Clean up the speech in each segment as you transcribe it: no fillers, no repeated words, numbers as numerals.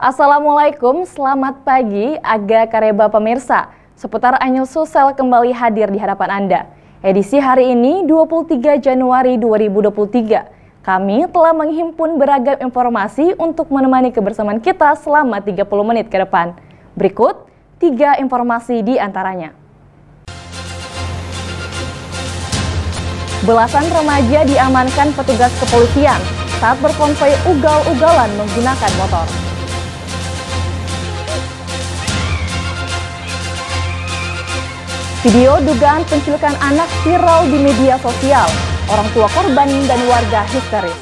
Assalamualaikum, selamat pagi, Aga Kareba pemirsa. Seputar Anyel Sosial kembali hadir di hadapan Anda. Edisi hari ini 23 Januari 2023. Kami telah menghimpun beragam informasi untuk menemani kebersamaan kita selama 30 menit ke depan. Berikut 3 informasi di antaranya. Belasan remaja diamankan petugas kepolisian saat berkonvoi ugal-ugalan menggunakan motor. Video dugaan penculikan anak viral di media sosial. Orang tua korban dan warga histeris.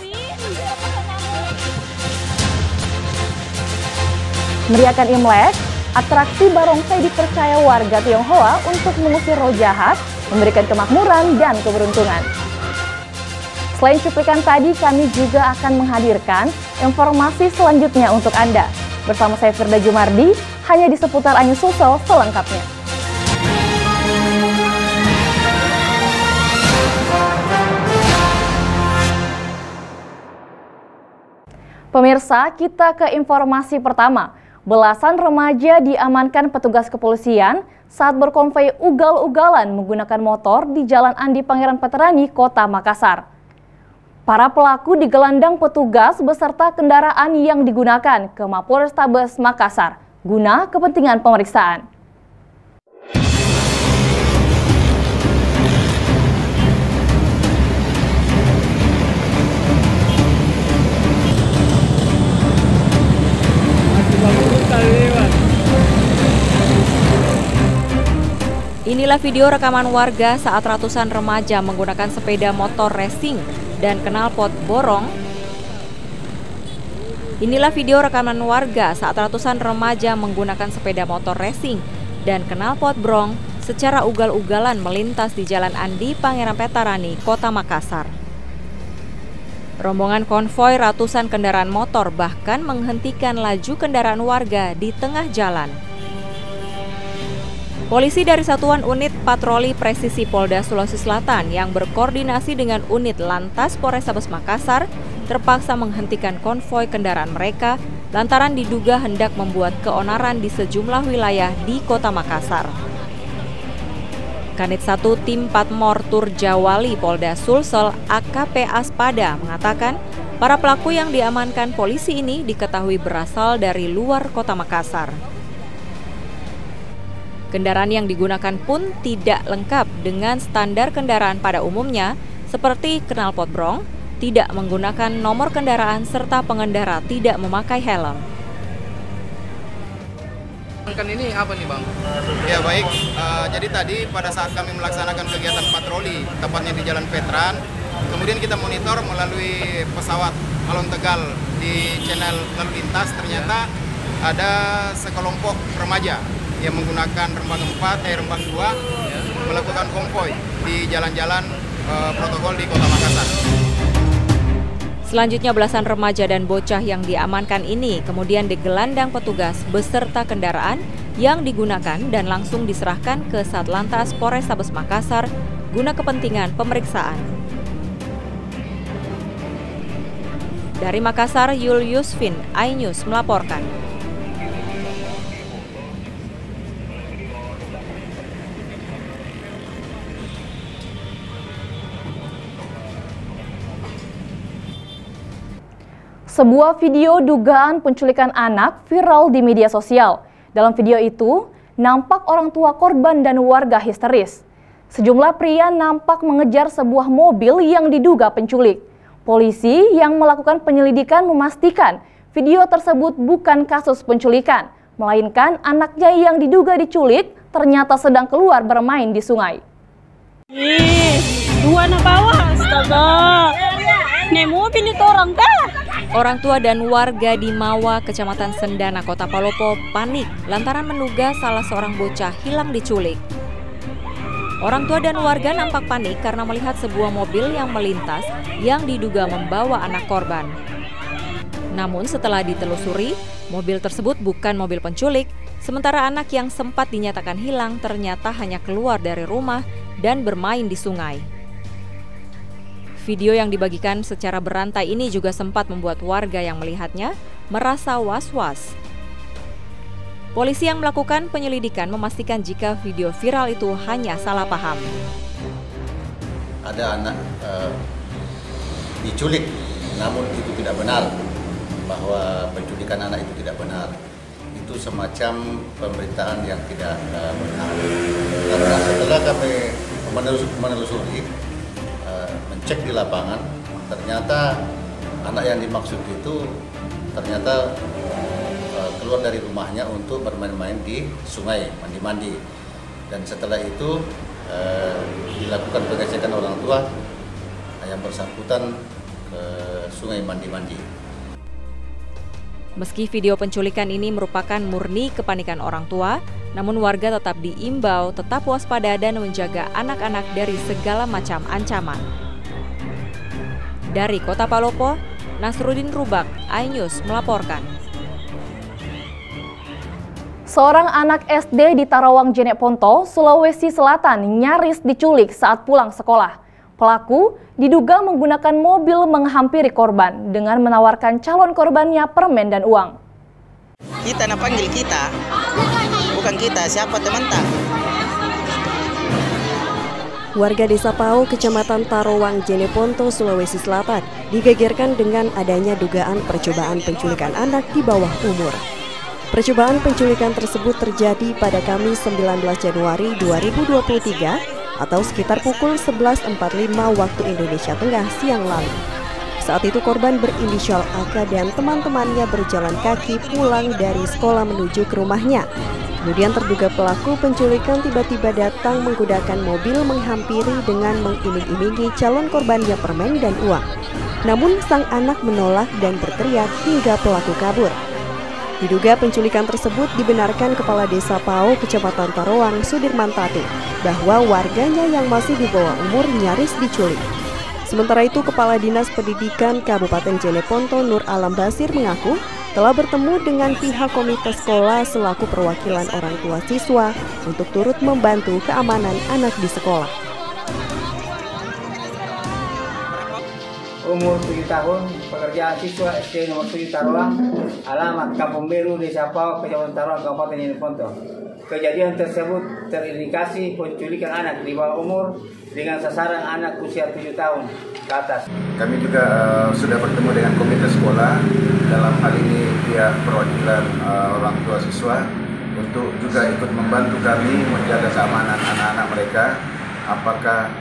Meriahkan Imlek, atraksi barongsai dipercaya warga Tionghoa untuk mengusir roh jahat, memberikan kemakmuran dan keberuntungan. Selain cuplikan tadi, kami juga akan menghadirkan informasi selanjutnya untuk Anda. Bersama saya Firda Jumardi, hanya di seputar Anyel Sosial selengkapnya. Pemirsa, kita ke informasi pertama. Belasan remaja diamankan petugas kepolisian saat berkonvoi ugal-ugalan menggunakan motor di Jalan Andi Pangeran Veterani, Kota Makassar. Para pelaku digelandang petugas beserta kendaraan yang digunakan ke Mapolrestabes Makassar guna kepentingan pemeriksaan. Inilah video rekaman warga saat ratusan remaja menggunakan sepeda motor racing dan knalpot borong. Inilah video rekaman warga saat ratusan remaja menggunakan sepeda motor racing dan knalpot brong secara ugal-ugalan melintas di Jalan Andi Pangeran Veterani, Kota Makassar. Rombongan konvoi ratusan kendaraan motor bahkan menghentikan laju kendaraan warga di tengah jalan. Polisi dari Satuan Unit Patroli Presisi Polda Sulawesi Selatan yang berkoordinasi dengan unit Lantas Polrestabes Makassar terpaksa menghentikan konvoi kendaraan mereka lantaran diduga hendak membuat keonaran di sejumlah wilayah di Kota Makassar. Kanit 1 Tim Patmor Turjawali Polda Sulsel AKP Aspada mengatakan para pelaku yang diamankan polisi ini diketahui berasal dari luar Kota Makassar. Kendaraan yang digunakan pun tidak lengkap dengan standar kendaraan pada umumnya seperti knalpot brong, tidak menggunakan nomor kendaraan serta pengendara tidak memakai helm. Ini apa nih Bang? Ya baik, jadi tadi pada saat kami melaksanakan kegiatan patroli, tepatnya di Jalan Veteran, kemudian kita monitor melalui pesawat Alon Tegal di channel lalu lintas, ternyata ada sekelompok remaja yang menggunakan rembang 4, rembang 2 melakukan konvoi di jalan-jalan protokol di Kota Makassar. Selanjutnya belasan remaja dan bocah yang diamankan ini kemudian digelandang petugas beserta kendaraan yang digunakan dan langsung diserahkan ke Satlantas Polrestabes Makassar guna kepentingan pemeriksaan. Dari Makassar, Yul Yusfin, iNews melaporkan. Sebuah video dugaan penculikan anak viral di media sosial. Dalam video itu, nampak orang tua korban dan warga histeris. Sejumlah pria nampak mengejar sebuah mobil yang diduga penculik. Polisi yang melakukan penyelidikan memastikan video tersebut bukan kasus penculikan, melainkan anaknya yang diduga diculik ternyata sedang keluar bermain di sungai. Dua anak bawah, astaga. Nih mobil itu orang dah. Orang tua dan warga di Mawa, Kecamatan Sendana, Kota Palopo panik lantaran menduga salah seorang bocah hilang diculik. Orang tua dan warga nampak panik karena melihat sebuah mobil yang melintas yang diduga membawa anak korban. Namun setelah ditelusuri, mobil tersebut bukan mobil penculik, sementara anak yang sempat dinyatakan hilang ternyata hanya keluar dari rumah dan bermain di sungai. Video yang dibagikan secara berantai ini juga sempat membuat warga yang melihatnya merasa was-was Polisi yang melakukan penyelidikan memastikan jika video viral itu hanya salah paham. Ada anak diculik, namun itu tidak benar, bahwa penculikan anak itu tidak benar. Itu semacam pemberitaan yang tidak benar. Karena setelah kami menelusuri, mencek di lapangan, ternyata anak yang dimaksud itu ternyata keluar dari rumahnya untuk bermain-main di sungai, mandi-mandi. Dan setelah itu dilakukan pengecekan orang tua yang bersangkutan ke sungai mandi-mandi. Meski video penculikan ini merupakan murni kepanikan orang tua, namun warga tetap diimbau tetap waspada dan menjaga anak-anak dari segala macam ancaman. Dari Kota Palopo, Nasruddin Rubak, iNews melaporkan. Seorang anak SD di Tarawang Jeneponto, Sulawesi Selatan nyaris diculik saat pulang sekolah. Pelaku diduga menggunakan mobil menghampiri korban dengan menawarkan calon korbannya permen dan uang. Kita nak panggil kita, bukan kita, siapa teman-teman. Warga Desa Pau, Kecamatan Tarawang Jeneponto, Sulawesi Selatan digegerkan dengan adanya dugaan percobaan penculikan anak di bawah umur. Percobaan penculikan tersebut terjadi pada Kamis 19 Januari 2023 atau sekitar pukul 11.45 waktu Indonesia Tengah siang lalu. Saat itu korban berinisial AK dan teman-temannya berjalan kaki pulang dari sekolah menuju ke rumahnya. Kemudian terduga pelaku penculikan tiba-tiba datang menggunakan mobil menghampiri dengan mengiming-imingi calon korbannya permen dan uang. Namun sang anak menolak dan berteriak hingga pelaku kabur. Diduga penculikan tersebut dibenarkan Kepala Desa Pau, Kecamatan Tarawang, Sudirman Tatu, bahwa warganya yang masih di bawah umur nyaris diculik. Sementara itu, Kepala Dinas Pendidikan Kabupaten Jeneponto Nur Alam Basir mengaku telah bertemu dengan pihak komite sekolah selaku perwakilan orang tua siswa untuk turut membantu keamanan anak di sekolah. Umur 7 tahun, pekerjaan siswa SD nomor 7 Tarawang, alamat Kampung Beru, Desa Pau, Kecamatan Tarawang, Kabupaten Jeneponto. Kejadian tersebut terindikasi penculikan anak di bawah umur dengan sasaran anak usia 7 tahun ke atas. Kami juga sudah bertemu dengan komite sekolah, dalam hal ini pihak perwakilan orang tua siswa, untuk juga ikut membantu kami menjaga keamanan anak-anak mereka, apakah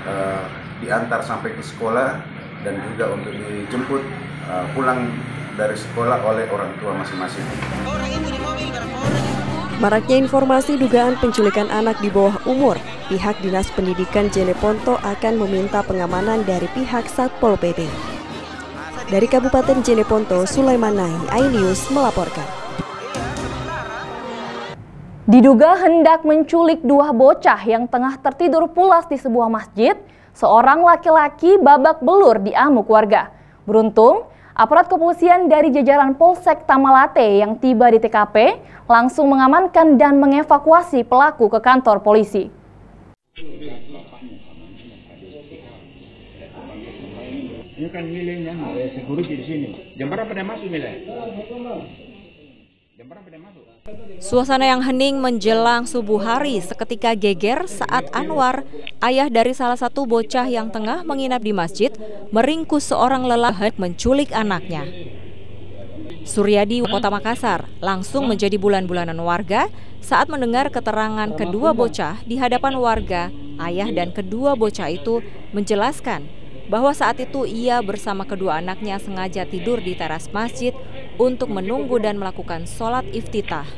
diantar sampai ke sekolah dan juga untuk dijemput pulang dari sekolah oleh orang tua masing-masing. Maraknya informasi dugaan penculikan anak di bawah umur, pihak Dinas Pendidikan Jeneponto akan meminta pengamanan dari pihak Satpol PP. Dari Kabupaten Jeneponto, Sulaiman Nahi, iNews melaporkan. Diduga hendak menculik dua bocah yang tengah tertidur pulas di sebuah masjid, seorang laki-laki babak belur diamuk warga. Beruntung, aparat kepolisian dari jajaran Polsek Tamalate yang tiba di TKP langsung mengamankan dan mengevakuasi pelaku ke kantor polisi. Ini kan nilainya security di sini. Jam berapa dia masuk nilai? Jam berapa dia masuk? Suasana yang hening menjelang subuh hari seketika geger saat Anwar, ayah dari salah satu bocah yang tengah menginap di masjid, meringkus seorang lelaki menculik anaknya. Suryadi, Kota Makassar, langsung menjadi bulan-bulanan warga saat mendengar keterangan kedua bocah di hadapan warga. Ayah dan kedua bocah itu menjelaskan bahwa saat itu ia bersama kedua anaknya sengaja tidur di teras masjid untuk menunggu dan melakukan sholat iftitah.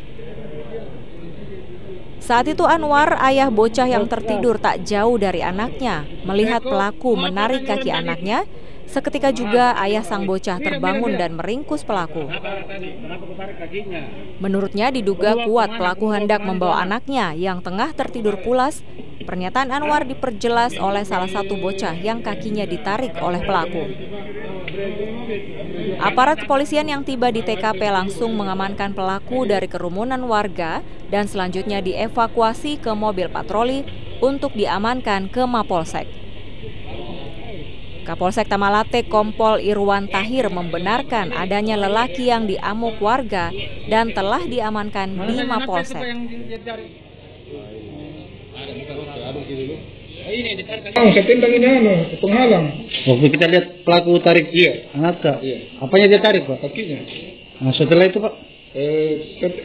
Saat itu Anwar, ayah bocah yang tertidur tak jauh dari anaknya, melihat pelaku menarik kaki anaknya. Seketika juga ayah sang bocah terbangun dan meringkus pelaku. Menurutnya diduga kuat pelaku hendak membawa anaknya yang tengah tertidur pulas. Pernyataan Anwar diperjelas oleh salah satu bocah yang kakinya ditarik oleh pelaku. Aparat kepolisian yang tiba di TKP langsung mengamankan pelaku dari kerumunan warga dan selanjutnya dievakuasi ke mobil patroli untuk diamankan ke Mapolsek. Kapolsek Tamalate Kompol Irwan Tahir membenarkan adanya lelaki yang diamuk warga dan telah diamankan di Mapolsek. Saya tendang ini penghalang. Waktu kita lihat pelaku tarik anak, apanya dia tarik, Pak? Kakinya. Nah, setelah itu, Pak?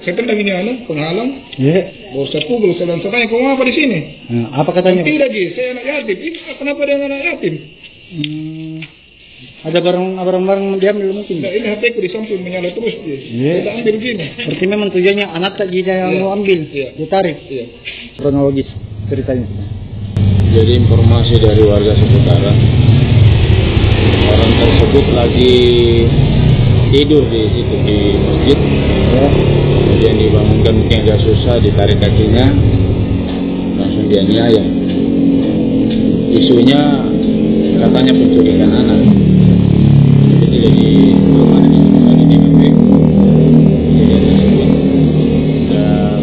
Saya tendang ini penghalang. Iya. Baru saya pukul, saya tanya, kamu apa di sini? Nah, apa katanya? Tidak, saya anak yatim. Kenapa dia anak yatim? Ada barang-barang diambil mungkin. Nah, ini HP-ku di samping menyala terus dia. Iya. Kita ambil gini. Berarti memang tujuannya anak tak dia yang mau ambil. Dia tarik. Iya. Kronologis ceritanya. Jadi informasi dari warga seputaran, orang tersebut lagi tidur di situ di masjid, kemudian dibangunkan mungkin agak susah, ditarik kakinya, langsung dianiaya. Isunya katanya penculikan anak. Jadi dari belum ada di DKP kejadian tersebut, dan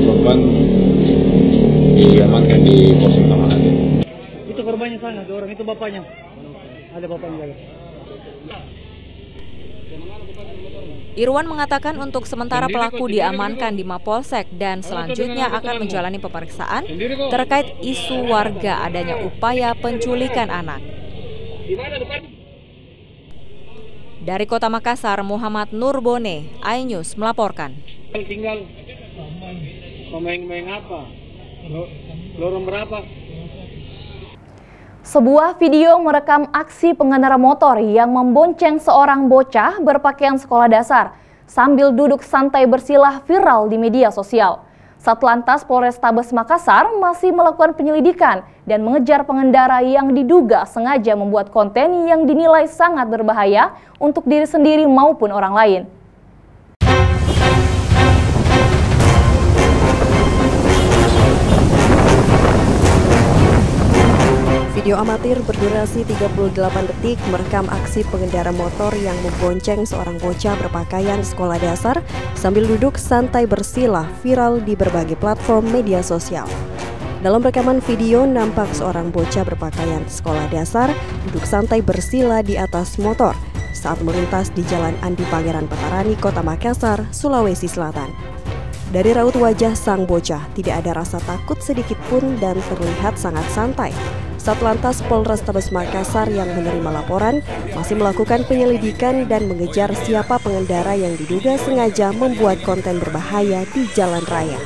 korban diamankan di Polsek Tamalate. Itu korbannya sana, dua orang itu bapaknya. Ada bapaknya. Irwan mengatakan untuk sementara pelaku diamankan di Mapolsek dan selanjutnya akan menjalani pemeriksaan terkait isu warga adanya upaya penculikan anak. Dari Kota Makassar, Muhammad Nurbone, iNews melaporkan. Tinggal main apa? Lorong berapa? Sebuah video merekam aksi pengendara motor yang membonceng seorang bocah berpakaian sekolah dasar sambil duduk santai bersilah viral di media sosial. Satlantas Polrestabes Makassar masih melakukan penyelidikan dan mengejar pengendara yang diduga sengaja membuat konten yang dinilai sangat berbahaya untuk diri sendiri maupun orang lain. Video amatir berdurasi 38 detik merekam aksi pengendara motor yang membonceng seorang bocah berpakaian sekolah dasar sambil duduk santai bersilah viral di berbagai platform media sosial. Dalam rekaman video nampak seorang bocah berpakaian sekolah dasar duduk santai bersila di atas motor saat melintas di Jalan Andi Pangeran Petarani, Kota Makassar, Sulawesi Selatan. Dari raut wajah sang bocah tidak ada rasa takut sedikit pun dan terlihat sangat santai. Satlantas Polrestabes Makassar yang menerima laporan masih melakukan penyelidikan dan mengejar siapa pengendara yang diduga sengaja membuat konten berbahaya di jalan raya.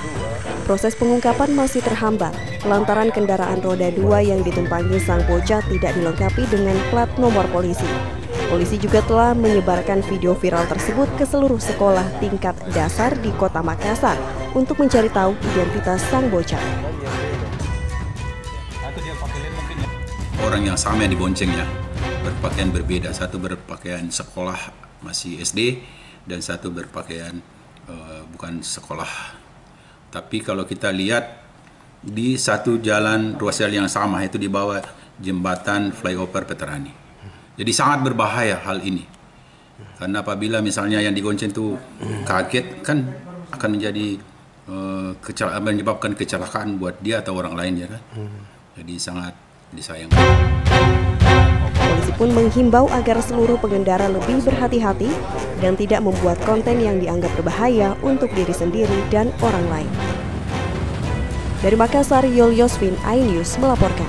Proses pengungkapan masih terhambat lantaran kendaraan roda 2 yang ditumpangi sang bocah tidak dilengkapi dengan plat nomor polisi. Polisi juga telah menyebarkan video viral tersebut ke seluruh sekolah tingkat dasar di Kota Makassar untuk mencari tahu identitas sang bocah. Orang yang sama yang diboncengnya berpakaian berbeda, satu berpakaian sekolah masih SD dan satu berpakaian bukan sekolah. Tapi kalau kita lihat di satu jalan ruas jalan yang sama, itu di bawah jembatan flyover Petarani. Jadi sangat berbahaya hal ini, karena apabila misalnya yang digonceng itu kaget kan akan menjadi menyebabkan kecelakaan buat dia atau orang lain, ya kan. Jadi sangat disayangkan. Polisi pun menghimbau agar seluruh pengendara lebih berhati-hati dan tidak membuat konten yang dianggap berbahaya untuk diri sendiri dan orang lain. Dari Makassar, Yul Yosvin, iNews melaporkan.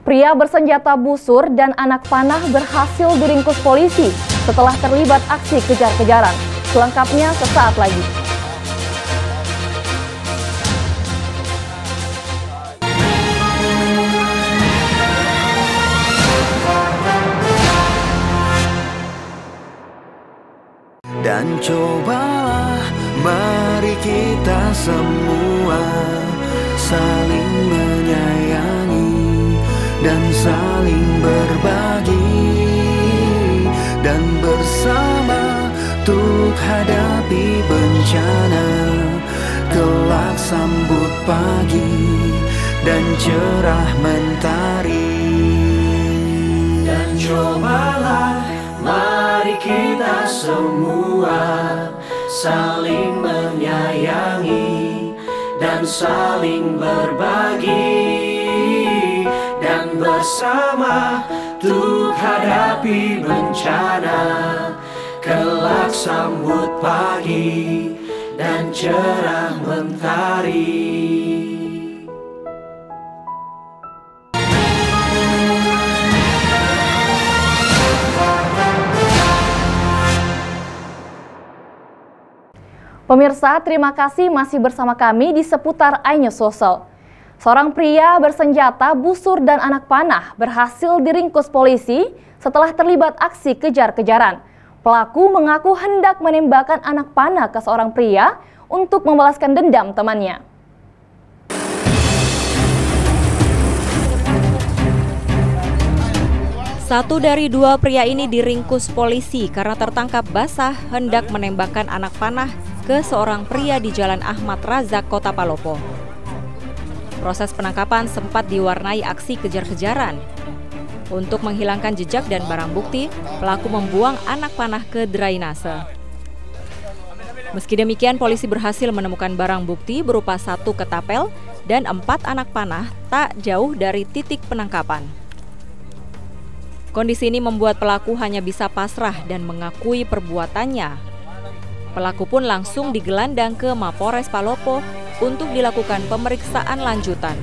Pria bersenjata busur dan anak panah berhasil diringkus polisi setelah terlibat aksi kejar-kejaran. Selengkapnya sesaat lagi. Dan cobalah mari kita semua saling menyayangi dan saling berbagi dan bersama untuk hadapi bencana, kelak sambut pagi dan cerah mentari. Dan cobalah mari kita semua saling menyayangi dan saling berbagi, dan bersama untuk hadapi bencana, kelak sambut pagi dan cerah mentari. Pemirsa, terima kasih masih bersama kami di seputar iNews Social. Seorang pria bersenjata, busur dan anak panah berhasil diringkus polisi setelah terlibat aksi kejar-kejaran. Pelaku mengaku hendak menembakkan anak panah ke seorang pria untuk membalaskan dendam temannya. Satu dari dua pria ini diringkus polisi karena tertangkap basah hendak menembakkan anak panah ke seorang pria di Jalan Ahmad Razak, Kota Palopo. Proses penangkapan sempat diwarnai aksi kejar-kejaran. Untuk menghilangkan jejak dan barang bukti, pelaku membuang anak panah ke drainase. Meski demikian, polisi berhasil menemukan barang bukti berupa 1 ketapel dan 4 anak panah tak jauh dari titik penangkapan. Kondisi ini membuat pelaku hanya bisa pasrah dan mengakui perbuatannya. Pelaku pun langsung digelandang ke Mapores Palopo untuk dilakukan pemeriksaan lanjutan.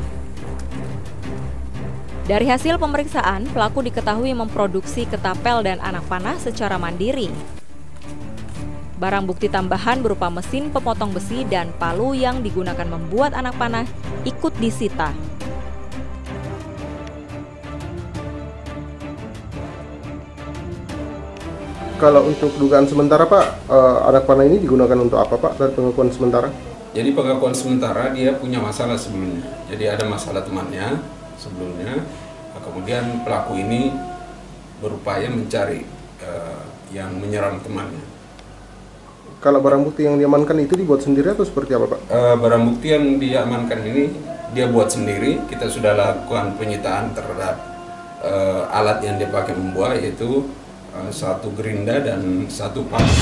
Dari hasil pemeriksaan, pelaku diketahui memproduksi ketapel dan anak panah secara mandiri. Barang bukti tambahan berupa mesin pemotong besi dan palu yang digunakan membuat anak panah ikut disita. Kalau untuk dugaan sementara Pak, anak panah ini digunakan untuk apa Pak dari pengakuan sementara? Jadi pengakuan sementara dia punya masalah sebelumnya. Jadi ada masalah temannya sebelumnya. Kemudian pelaku ini berupaya mencari yang menyerang temannya. Kalau barang bukti yang diamankan itu dibuat sendiri atau seperti apa Pak? Barang bukti yang diamankan ini dia buat sendiri. Kita sudah lakukan penyitaan terhadap alat yang dia pakai membuat, yaitu 1 gerinda dan 1 palu.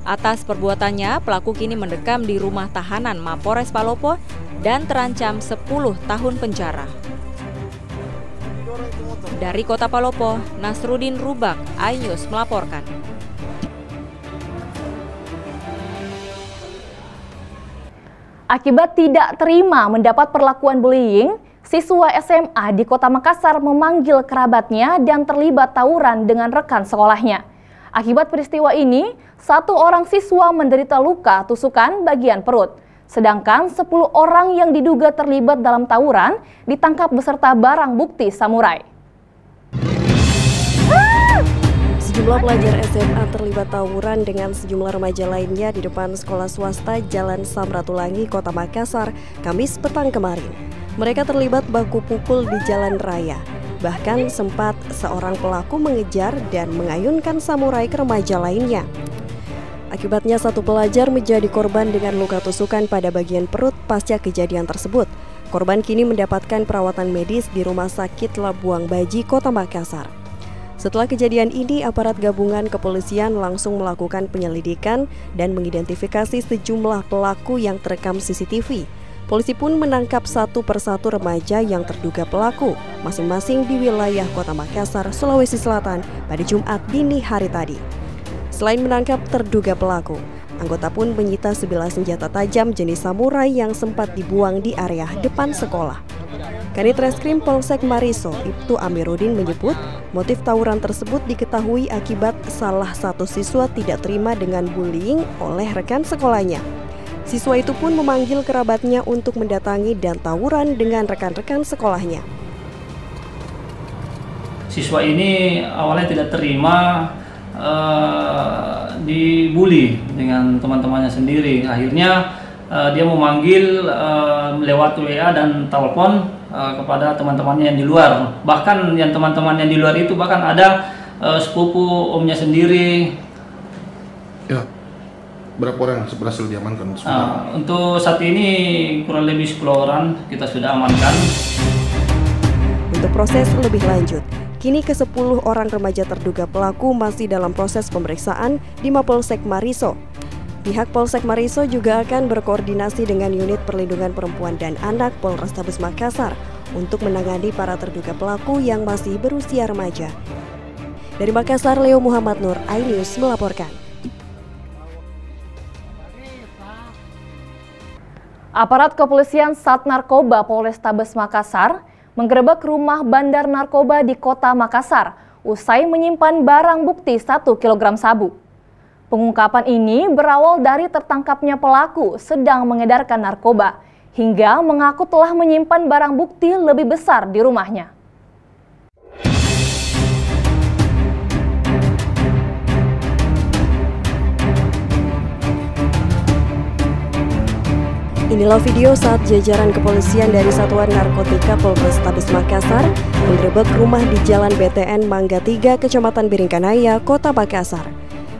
Atas perbuatannya, pelaku kini mendekam di rumah tahanan Mapores Palopo dan terancam 10 tahun penjara. Dari Kota Palopo, Nasruddin Rubak, iNews melaporkan. Akibat tidak terima mendapat perlakuan bullying, siswa SMA di Kota Makassar memanggil kerabatnya dan terlibat tawuran dengan rekan sekolahnya. Akibat peristiwa ini, 1 orang siswa menderita luka tusukan bagian perut. Sedangkan 10 orang yang diduga terlibat dalam tawuran ditangkap beserta barang bukti samurai. Sejumlah pelajar SMA terlibat tawuran dengan sejumlah remaja lainnya di depan sekolah swasta Jalan Samratulangi, Kota Makassar, Kamis petang kemarin. Mereka terlibat baku pukul di jalan raya. Bahkan sempat seorang pelaku mengejar dan mengayunkan samurai ke remaja lainnya. Akibatnya 1 pelajar menjadi korban dengan luka tusukan pada bagian perut pasca kejadian tersebut. Korban kini mendapatkan perawatan medis di Rumah Sakit Labuang Baji, Kota Makassar. Setelah kejadian ini, aparat gabungan kepolisian langsung melakukan penyelidikan dan mengidentifikasi sejumlah pelaku yang terekam CCTV. Polisi pun menangkap 1 persatu remaja yang terduga pelaku, masing-masing di wilayah Kota Makassar, Sulawesi Selatan pada Jumat dini hari tadi. Selain menangkap terduga pelaku, anggota pun menyita 11 senjata tajam jenis samurai yang sempat dibuang di area depan sekolah. Kanit Reskrim Polsek Mariso, Ibtu Amiruddin menyebut motif tawuran tersebut diketahui akibat salah satu siswa tidak terima dengan bullying oleh rekan sekolahnya. Siswa itu pun memanggil kerabatnya untuk mendatangi dan tawuran dengan rekan-rekan sekolahnya. Siswa ini awalnya tidak terima dibully dengan teman-temannya sendiri. Akhirnya dia memanggil lewat WA dan telepon kepada teman-temannya yang di luar. Bahkan yang teman-teman yang di luar itu bahkan ada sepupu omnya sendiri. Ya. Berapa orang yang berhasil diamankan? Untuk saat ini kurang lebih 10 orang kita sudah amankan. Untuk proses lebih lanjut, Kini ke-10 orang remaja terduga pelaku masih dalam proses pemeriksaan di Mapolsek Mariso. Pihak Polsek Mariso juga akan berkoordinasi dengan Unit Perlindungan Perempuan dan Anak Polrestabes Makassar untuk menangani para terduga pelaku yang masih berusia remaja. Dari Makassar, Leo Muhammad Nur, iNews melaporkan. Aparat kepolisian Sat Narkoba Polrestabes Makassar menggerebek rumah bandar narkoba di kota Makassar usai menyimpan barang bukti 1 kg sabu. Pengungkapan ini berawal dari tertangkapnya pelaku sedang mengedarkan narkoba hingga mengaku telah menyimpan barang bukti lebih besar di rumahnya. Inilah video saat jajaran kepolisian dari Satuan Narkotika Polrestabes Makassar menggerebek rumah di Jalan BTN Mangga 3, Kecamatan Biringkanaya, Kota Makassar.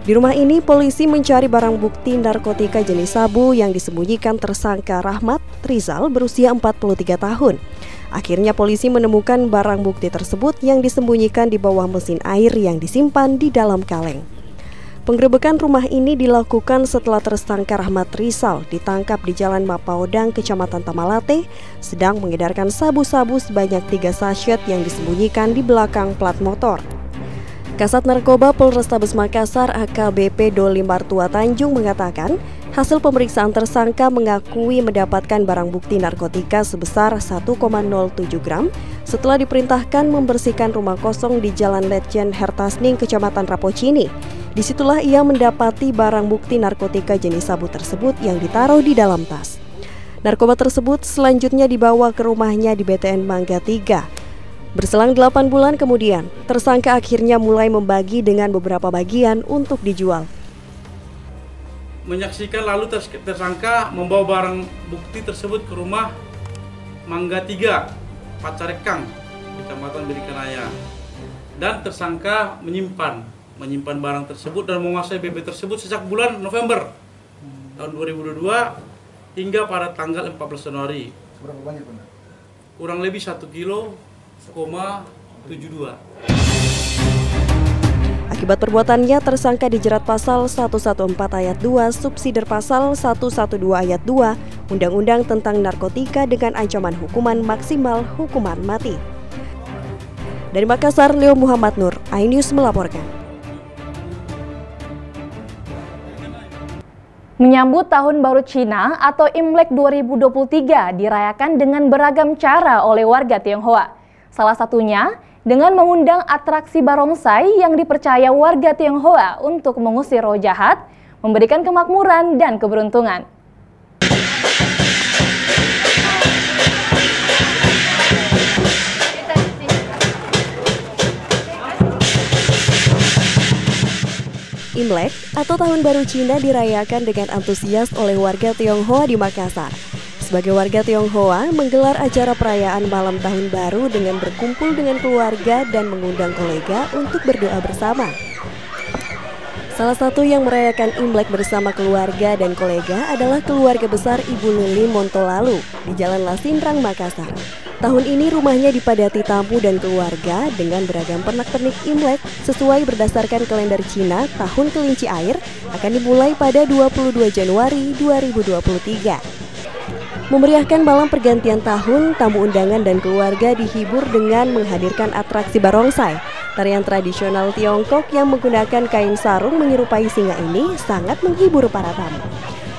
Di rumah ini, polisi mencari barang bukti narkotika jenis sabu yang disembunyikan tersangka Rahmat Rizal berusia 43 tahun. Akhirnya polisi menemukan barang bukti tersebut yang disembunyikan di bawah mesin air yang disimpan di dalam kaleng. Penggerebekan rumah ini dilakukan setelah tersangka Rahmat Rizal ditangkap di Jalan Mapaodang, Kecamatan Tamalate, sedang mengedarkan sabu-sabu sebanyak 3 sachet yang disembunyikan di belakang plat motor. Kasat Narkoba Polrestabes Makassar AKBP Doli Martua Tanjung mengatakan, hasil pemeriksaan tersangka mengakui mendapatkan barang bukti narkotika sebesar 1,07 gram setelah diperintahkan membersihkan rumah kosong di Jalan Letjen Hertasning, Kecamatan Rapocini. Disitulah ia mendapati barang bukti narkotika jenis sabu tersebut yang ditaruh di dalam tas. Narkoba tersebut selanjutnya dibawa ke rumahnya di BTN Mangga 3. Berselang 8 bulan kemudian, tersangka akhirnya mulai membagi dengan beberapa bagian untuk dijual. Menyaksikan lalu tersangka membawa barang bukti tersebut ke rumah Mangga 3, Pacarekang, Kecamatan Biringkanaya. Dan tersangka menyimpan barang tersebut dan menguasai BB tersebut sejak bulan November tahun 2022 hingga pada tanggal 14 Januari. Berapa banyak, Bang? Kurang lebih 1,72 kilo. Akibat perbuatannya, tersangka dijerat pasal 114 ayat 2, subsidiar pasal 112 ayat 2, Undang-Undang tentang Narkotika dengan ancaman hukuman maksimal hukuman mati. Dari Makassar, Leo Muhammad Nur, iNews melaporkan. Menyambut Tahun Baru Cina atau Imlek 2023 dirayakan dengan beragam cara oleh warga Tionghoa. Salah satunya dengan mengundang atraksi barongsai yang dipercaya warga Tionghoa untuk mengusir roh jahat, memberikan kemakmuran dan keberuntungan. Imlek atau Tahun Baru Cina dirayakan dengan antusias oleh warga Tionghoa di Makassar. Sebagai warga Tionghoa, menggelar acara perayaan malam Tahun Baru dengan berkumpul dengan keluarga dan mengundang kolega untuk berdoa bersama. Salah satu yang merayakan Imlek bersama keluarga dan kolega adalah keluarga besar Ibu Lili Montolalu di Jalan Lasindrang, Makassar. Tahun ini rumahnya dipadati tamu dan keluarga dengan beragam pernak-pernik Imlek sesuai berdasarkan kalender Cina. Tahun kelinci air akan dimulai pada 22 Januari 2023. Memeriahkan malam pergantian tahun, tamu undangan dan keluarga dihibur dengan menghadirkan atraksi barongsai. Tarian tradisional Tiongkok yang menggunakan kain sarung menyerupai singa ini sangat menghibur para tamu.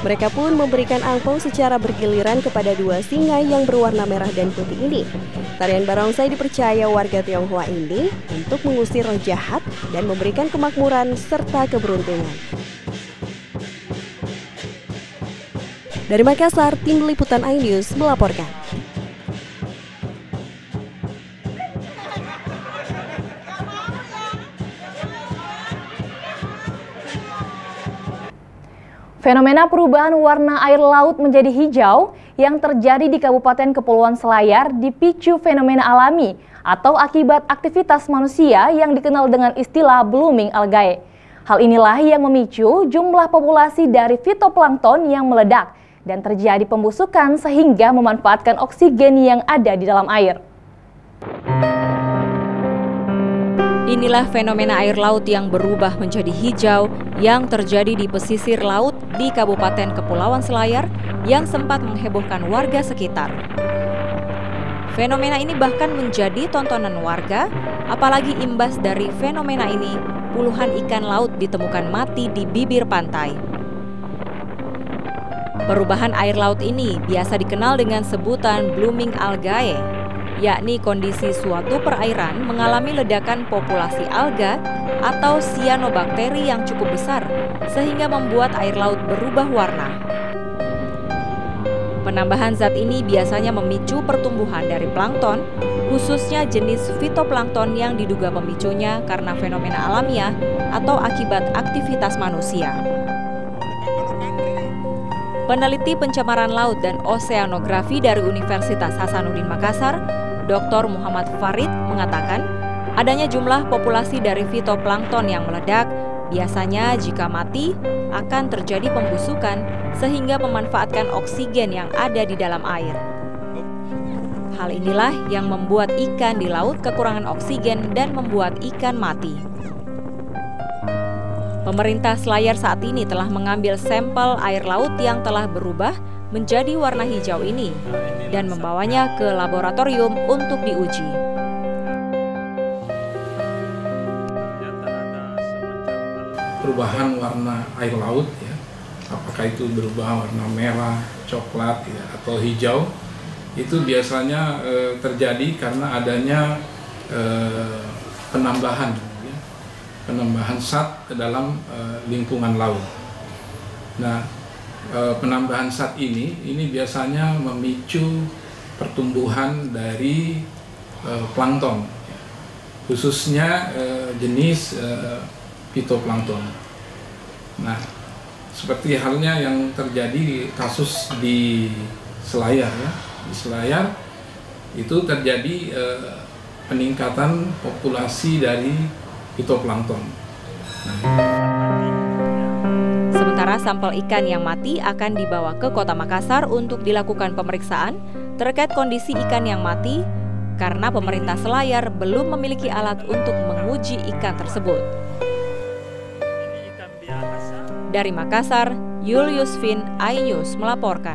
Mereka pun memberikan angpau secara bergiliran kepada 2 singa yang berwarna merah dan putih ini. Tarian barongsai dipercaya warga Tionghoa ini untuk mengusir roh jahat dan memberikan kemakmuran serta keberuntungan. Dari Makassar, tim liputan iNews melaporkan. Fenomena perubahan warna air laut menjadi hijau yang terjadi di Kabupaten Kepulauan Selayar dipicu fenomena alami atau akibat aktivitas manusia yang dikenal dengan istilah blooming algae. Hal inilah yang memicu jumlah populasi dari fitoplankton yang meledak dan terjadi pembusukan sehingga memanfaatkan oksigen yang ada di dalam air. Inilah fenomena air laut yang berubah menjadi hijau yang terjadi di pesisir laut di Kabupaten Kepulauan Selayar yang sempat menghebohkan warga sekitar. Fenomena ini bahkan menjadi tontonan warga, apalagi imbas dari fenomena ini, puluhan ikan laut ditemukan mati di bibir pantai. Perubahan air laut ini biasa dikenal dengan sebutan blooming algae, yakni kondisi suatu perairan mengalami ledakan populasi alga atau sianobakteri yang cukup besar sehingga membuat air laut berubah warna. Penambahan zat ini biasanya memicu pertumbuhan dari plankton, khususnya jenis fitoplankton yang diduga pemicunya karena fenomena alamiah atau akibat aktivitas manusia. Peneliti pencemaran laut dan oseanografi dari Universitas Hasanuddin Makassar, Dr. Muhammad Farid mengatakan, adanya jumlah populasi dari fitoplankton yang meledak, biasanya jika mati akan terjadi pembusukan sehingga memanfaatkan oksigen yang ada di dalam air. Hal inilah yang membuat ikan di laut kekurangan oksigen dan membuat ikan mati. Pemerintah Selayar saat ini telah mengambil sampel air laut yang telah berubah menjadi warna hijau ini dan membawanya ke laboratorium untuk diuji. Perubahan warna air laut, ya, apakah itu berubah warna merah, coklat, ya, atau hijau, itu biasanya terjadi karena adanya penambahan zat ke dalam lingkungan laut. Nah, penambahan zat ini biasanya memicu pertumbuhan dari plankton, khususnya jenis fitoplankton. Nah, seperti halnya yang terjadi kasus di Selayar, ya. Di Selayar itu terjadi peningkatan populasi dari fitoplankton. Sementara sampel ikan yang mati akan dibawa ke Kota Makassar untuk dilakukan pemeriksaan terkait kondisi ikan yang mati karena pemerintah Selayar belum memiliki alat untuk menguji ikan tersebut. Dari Makassar, Julius Vin, iNews melaporkan.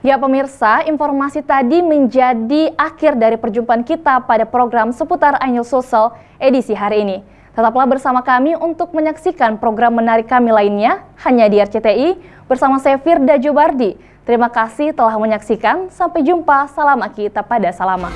Ya pemirsa, informasi tadi menjadi akhir dari perjumpaan kita pada program seputar iNews Social edisi hari ini. Tetaplah bersama kami untuk menyaksikan program menarik kami lainnya hanya di RCTI bersama saya Firda Jobardi. Terima kasih telah menyaksikan, sampai jumpa, salam kita pada salama.